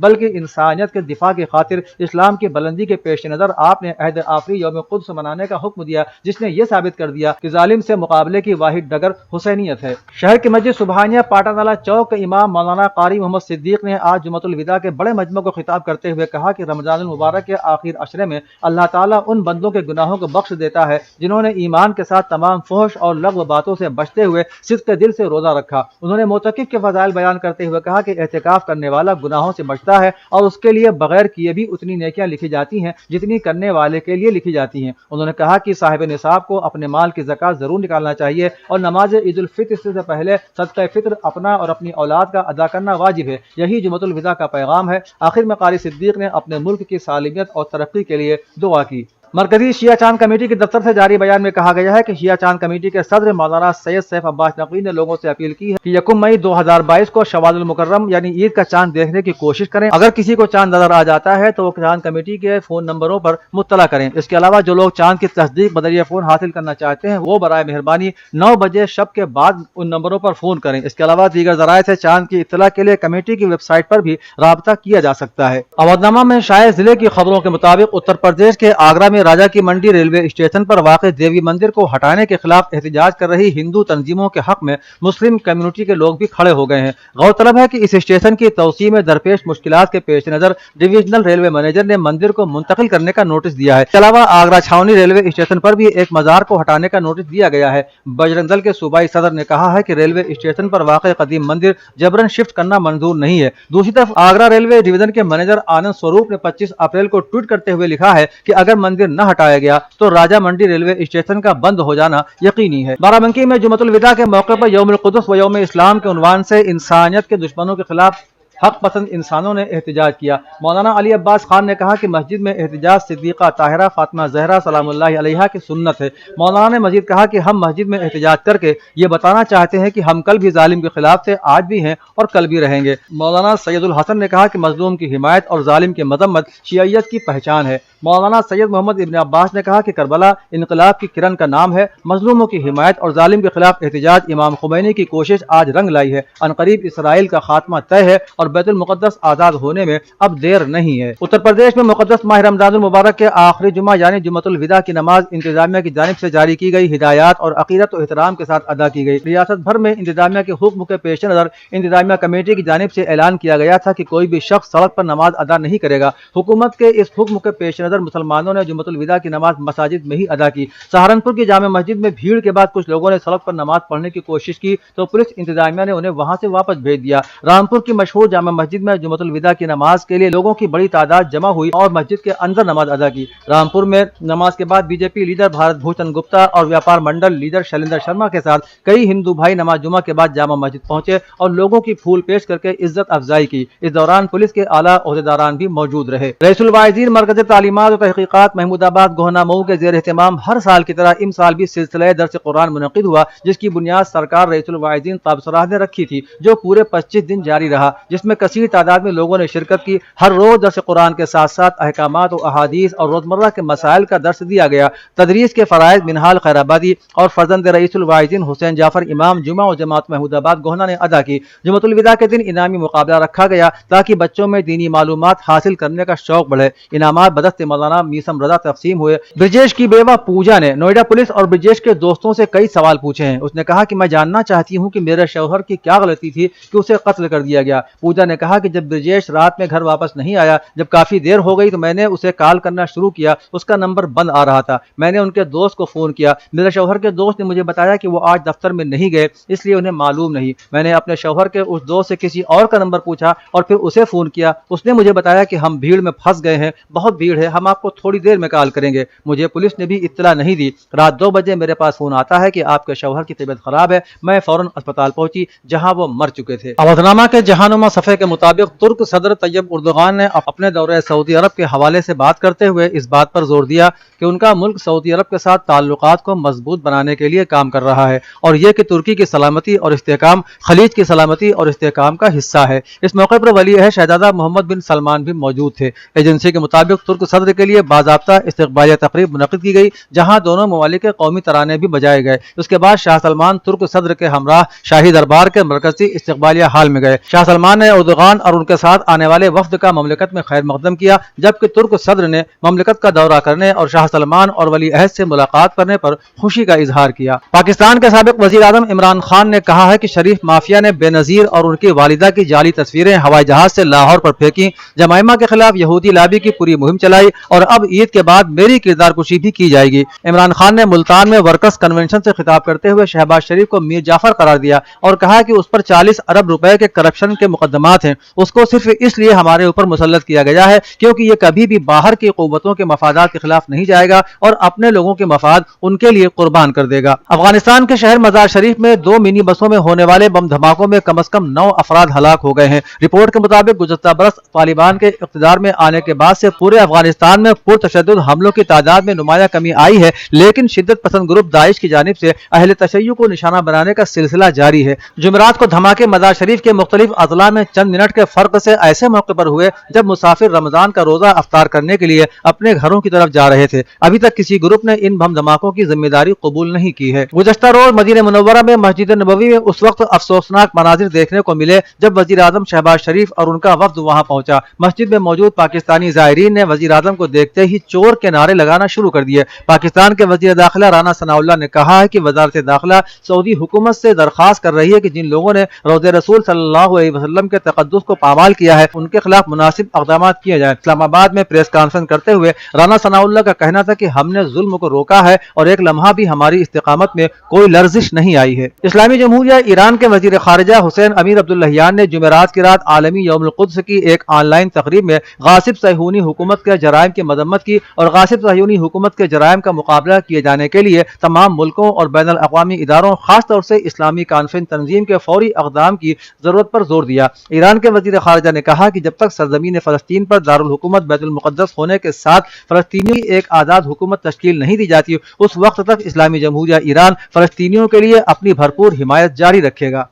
بلکہ انسانیت کے دفاع کی خاطر اسلام کی بلندی کے پیش نظر آپ نے عہد آفری یوم قدس منانے کا حکم دیا، جس نے یہ ثابت کر دیا کہ ظالم سے مقابلے کی واحد ڈگر حسینیت ہے۔ شہر کی مسجد سبحانیہ پاٹا نالہ چوک کے امام مولانا قاری محمد صدیق نے آج جمعۃ الوداع کے بڑے مجمع کو خطاب کرتے ہوئے کہا کہ رمضان المبارک کے آخر عشرے میں اللہ تعالیٰ ان بندوں کے گناہوں کو بخش دیتا ہے جنہوں نے ایمان کے ساتھ تمام فحش اور لغو باتوں سے بچتے ہوئے صدق دل سے روزہ رکھا۔ انہوں نے معتکف کے فضائل بیان کرتے ہوئے کہا کہ اعتکاف کرنے والا گناہوں سے بچتا ہے اور اس کے لیے بغیر کیے بھی اتنی نیکیاں لکھی جاتی ہیں جتنی کرنے والے کے لیے لکھی جاتی ہیں۔ انہوں نے کہا کہ صاحب نصاب کو اپنے مال کی زکوٰۃ ضرور نکالنا چاہیے اور نماز عید الفطر سے پہلے صدقہ فطر اپنا اور اپنی اولاد کا ادا کرنا واجب ہے۔ یہی جمعۃ الوداع کا پیغام ہے۔ آخر میں قاری صدیق نے اپنے ملک کی سالمیت اور ترقی کے لیے دعا کی۔ مرکزی شیعہ چاند کمیٹی کے دفتر سے جاری بیان میں کہا گیا ہے کہ شیعہ چاند کمیٹی کے صدر مولانا سید سیف عباس نقوی نے لوگوں سے اپیل کی ہے کہ 1 مئی 2022 کو شوال المکرم یعنی عید کا چاند دیکھنے کی کوشش کریں۔ اگر کسی کو چاند نظر آ جاتا ہے تو وہ چاند کمیٹی کے فون نمبروں پر مطلع کریں۔ اس کے علاوہ جو لوگ چاند کی تصدیق بذریعہ فون حاصل کرنا چاہتے ہیں وہ برائے مہربانی 9 بجے شب کے بعد ان نمبروں پر فون کریں۔ اس کے علاوہ دیگر ذرائع سے چاند کی اطلاع کے لیے کمیٹی کی ویب سائٹ پر بھی رابطہ کیا جا سکتا ہے۔ اودھ میں شائع ضلع کی خبروں کے مطابق اتر پردیش کے آگرہ میں راجا کی منڈی ریلوے اسٹیشن پر واقع دیوی مندر کو ہٹانے کے خلاف احتجاج کر رہی ہندو تنظیموں کے حق میں مسلم کمیونٹی کے لوگ بھی کھڑے ہو گئے ہیں۔ غورطلب ہے کہ اس اسٹیشن کی توسیع میں درپیش مشکلات کے پیش نظر ڈویژنل ریلوے مینیجر نے مندر کو منتقل کرنے کا نوٹس دیا ہے۔ اس کے علاوہ آگرہ چھاونی ریلوے اسٹیشن پر بھی ایک مزار کو ہٹانے کا نوٹس دیا گیا ہے۔ بجرنگ دل کے صوبائی صدر نے کہا ہے کہ ریلوے اسٹیشن پر واقع قدیم مندر جبرن شفٹ کرنا منظور نہیں ہے۔ دوسری طرف آگرہ ریلوے ڈویژن کے مینیجر آنند سوروپ نے 25 اپریل کو ٹویٹ کرتے ہوئے لکھا ہے کہ اگر مندر نہ ہٹایا گیا تو راجا منڈی ریلوے اسٹیشن کا بند ہو جانا یقینی ہے۔ بارہ بنکی میں جمعۃ الوداع کے موقع پر یوم القدس و یوم اسلام کے عنوان سے انسانیت کے دشمنوں کے خلاف حق پسند انسانوں نے احتجاج کیا۔ مولانا علی عباس خان نے کہا کہ مسجد میں احتجاج صدیقہ طاہرہ فاطمہ زہرا سلام اللہ علیہا کی سنت ہے۔ مولانا نے مزید کہا کہ ہم مسجد میں احتجاج کر کے یہ بتانا چاہتے ہیں کہ ہم کل بھی ظالم کے خلاف تھے، آج بھی ہیں اور کل بھی رہیں گے۔ مولانا سید الحسن نے کہا کہ مظلوم کی حمایت اور ظالم کی مذمت شیعیت کی پہچان ہے۔ مولانا سید محمد ابن عباس نے کہا کہ کربلا انقلاب کی کرن کا نام ہے، مظلوموں کی حمایت اور ظالم کے خلاف احتجاج امام خمینی کی کوشش آج رنگ لائی ہے۔ عنقریب اسرائیل کا خاتمہ طے ہے اور بیت المقدس آزاد ہونے میں اب دیر نہیں ہے۔ اتر پردیش میں مقدس ماہ رمضان المبارک کے آخری جمعہ یعنی جمعۃ الوداع کی نماز انتظامیہ کی جانب سے جاری کی گئی ہدایات اور عقیدت و احترام کے ساتھ ادا کی گئی۔ ریاست بھر میں انتظامیہ کے حکم کے پیش نظر انتظامیہ کمیٹی کی جانب سے اعلان کیا گیا تھا کہ کوئی بھی شخص سڑک پر نماز ادا نہیں کرے گا۔ حکومت کے اس حکم کے پیش نظر مسلمانوں نے جمعۃ الوداع کی نماز مساجد میں ہی ادا کی۔ سہارنپور کی جامع مسجد میں بھیڑ کے بعد کچھ لوگوں نے سڑک پر نماز پڑھنے کی کوشش کی تو پولیس انتظامیہ نے انہیں وہاں سے واپس بھیج دیا۔ رامپور کی مشہور جامع مسجد میں جمعۃ الوداع کی نماز کے لیے لوگوں کی بڑی تعداد جمع ہوئی اور مسجد کے اندر نماز ادا کی۔ رامپور میں نماز کے بعد B J P leader Bharat Bhushan Gupta اور ویاپار منڈل لیڈر شیلیندر شرما کے ساتھ کئی ہندو بھائی نماز جمعہ کے بعد جامع مسجد پہنچے اور لوگوں کی پھول پیش کر کے عزت افزائی کی۔ اس دوران پولیس کے اعلیٰ عہدیداران بھی موجود رہے۔ رئیس الواعظین مرکز تعلیمات و تحقیقات محمود آباد گوہنا مئو کے زیر اہتمام ہر سال کی طرح اس سال بھی سلسلہ درس قرآن منعقد ہوا، جس کی بنیاد سرکار رئیس الواعظین تابصرہ نے رکھی تھی، جو پورے 25 دن جاری رہا، جس میں کثیر تعداد میں لوگوں نے شرکت کی۔ ہر روز درس قرآن کے ساتھ ساتھ احکامات و احادیث اور روزمرہ کے مسائل کا درس دیا گیا۔ تدریس کے فرائض منہال خیر آبادی اور فرزند رئیس الواعظین حسین جعفر امام جمعہ و جماعت محمود آباد گوہنا نے ادا کی۔ جمعۃ الوداع کے دن انعامی مقابلہ رکھا گیا تاکہ بچوں میں دینی معلومات حاصل کرنے کا شوق بڑھے۔ انعامات بدست مولانا میسم رضا تقسیم ہوئے۔ برجیش کی بیوہ پوجا نے نوئیڈا پولیس اور برجیش کے دوستوں سے کئی سوال پوچھے ہیں۔ اس نے کہا کہ میں جاننا چاہتی ہوں کہ میرے شوہر کی کیا غلطی تھی کہ اسے قتل کر دیا گیا۔ پوجا نے کہا کہ جب برجیش رات میں گھر واپس نہیں آیا، جب کافی دیر ہو گئی تو میں نے اسے کال کرنا شروع کیا، اس کا نمبر بند آ رہا تھا۔ میں نے ان کے دوست کو فون کیا، میرے شوہر کے دوست نے مجھے بتایا کہ وہ آج دفتر میں نہیں گئے، اس لیے انہیں معلوم نہیں۔ میں نے اپنے شوہر کے اس دوست سے کسی اور کا نمبر پوچھا اور پھر اسے فون کیا، اس نے مجھے بتایا کہ ہم بھیڑ میں پھنس گئے ہیں، بہت بھیڑ ہے، ہم آپ کو تھوڑی دیر میں کال کریں گے۔ مجھے پولیس نے بھی اطلاع نہیں دی۔ رات 2 بجے میرے پاس فون آتا ہے کہ آپ کے شوہر کی طبیعت خراب ہے۔ میں فوراً اسپتال پہنچی جہاں وہ مر چکے تھے۔ اودھ کے جہانما سفر صفحے کے مطابق ترک صدر طیب اردوغان نے اپنے دورہ سعودی عرب کے حوالے سے بات کرتے ہوئے اس بات پر زور دیا کہ ان کا ملک سعودی عرب کے ساتھ تعلقات کو مضبوط بنانے کے لیے کام کر رہا ہے اور یہ کہ ترکی کی سلامتی اور استحکام خلیج کی سلامتی اور استحکام کا حصہ ہے۔ اس موقع پر ولی عہد شہزادہ محمد بن سلمان بھی موجود تھے۔ ایجنسی کے مطابق ترک صدر کے لیے باضابطہ استقبالیہ تقریب منعقد کی گئی جہاں دونوں ممالک کے قومی ترانے بھی بجائے گئے۔ اس کے بعد شاہ سلمان ترک صدر کے ہمراہ شاہی دربار کے مرکزی استقبالیہ ہال میں گئے۔ شاہ سلمان نے اردوغان اور ان کے ساتھ آنے والے وفد کا مملکت میں خیر مقدم کیا، جبکہ ترک صدر نے مملکت کا دورہ کرنے اور شاہ سلمان اور ولی عہد سے ملاقات کرنے پر خوشی کا اظہار کیا۔ پاکستان کے سابق وزیر اعظم عمران خان نے کہا ہے کہ شریف مافیا نے بے نظیر اور ان کی والدہ کی جعلی تصویریں ہوائی جہاز سے لاہور پر پھینکی، جمائمہ کے خلاف یہودی لابی کی پوری مہم چلائی اور اب عید کے بعد میری کردار کشی بھی کی جائے گی۔ عمران خان نے ملتان میں ورکرز کنونشن سے خطاب کرتے ہوئے شہباز شریف کو میر جعفر قرار دیا اور کہا کہ اس پر 40 ارب روپے کے کرپشن کے مقدمات ہیں، اس کو صرف اس لیے ہمارے اوپر مسلط کیا گیا ہے کیونکہ یہ کبھی بھی باہر کی قوتوں کے مفادات کے خلاف نہیں جائے گا اور اپنے لوگوں کے مفاد ان کے لیے قربان کر دے گا۔ افغانستان کے شہر مزار شریف میں 2 منی بسوں میں ہونے والے بم دھماکوں میں کم از کم 9 افراد ہلاک ہو گئے ہیں۔ رپورٹ کے مطابق گزشتہ برس طالبان کے اقتدار میں آنے کے بعد سے پورے افغانستان میں پرتشدد حملوں کی تعداد میں نمایاں کمی آئی ہے، لیکن شدت پسند گروپ داعش کی جانب سے اہل تشیع کو نشانہ بنانے کا سلسلہ جاری ہے۔ جمعرات کو دھماکے مزار شریف کے مختلف اضلاع میں چند منٹ کے فرق سے ایسے موقع پر ہوئے جب مسافر رمضان کا روزہ افطار کرنے کے لیے اپنے گھروں کی طرف جا رہے تھے۔ ابھی تک کسی گروپ نے ان بم دھماکوں کی ذمہ داری قبول نہیں کی ہے۔ گزشتہ روز مدینہ منورہ میں مسجد نبوی میں اس وقت افسوسناک مناظر دیکھنے کو ملے جب وزیر اعظم شہباز شریف اور ان کا وفد وہاں پہنچا۔ مسجد میں موجود پاکستانی زائرین نے وزیر اعظم کو دیکھتے ہی چور کے نعرے لگانا شروع کر دیے۔ پاکستان کے وزیر داخلہ رانا ثناء اللہ نے کہا ہے کہ وزارت داخلہ سعودی حکومت سے درخواست کر رہی ہے کہ جن لوگوں نے روضہ رسول صلی اللہ علیہ وسلم کے تقدس کو پامال کیا ہے ان کے خلاف مناسب اقدامات کیے جائیں۔ اسلام آباد میں پریس کانفرنس کرتے ہوئے رانا ثناء اللہ کا کہنا تھا کہ ہم نے ظلم کو روکا ہے اور ایک لمحہ بھی ہماری استقامت میں کوئی لرزش نہیں آئی ہے۔ اسلامی جمہوریہ ایران کے وزیر خارجہ حسین امیر عبداللہیان نے جمعرات کی رات عالمی یوم القدس کی ایک آن لائن تقریب میں غاصب صہیونی حکومت کے جرائم کی مذمت کی اور غاصب صہیونی حکومت کے جرائم کا مقابلہ کیے جانے کے لیے تمام ملکوں اور بین الاقوامی اداروں خاص طور سے اسلامی کانفرنس تنظیم کے فوری اقدام کی ضرورت پر زور دیا۔ ایران کے وزیر خارجہ نے کہا کہ جب تک سرزمین فلسطین پر دارالحکومت بیت المقدس ہونے کے ساتھ فلسطینیوں کی ایک آزاد حکومت تشکیل نہیں دی جاتی اس وقت تک اسلامی جمہوریہ ایران فلسطینیوں کے لیے اپنی بھرپور حمایت جاری رکھے گا۔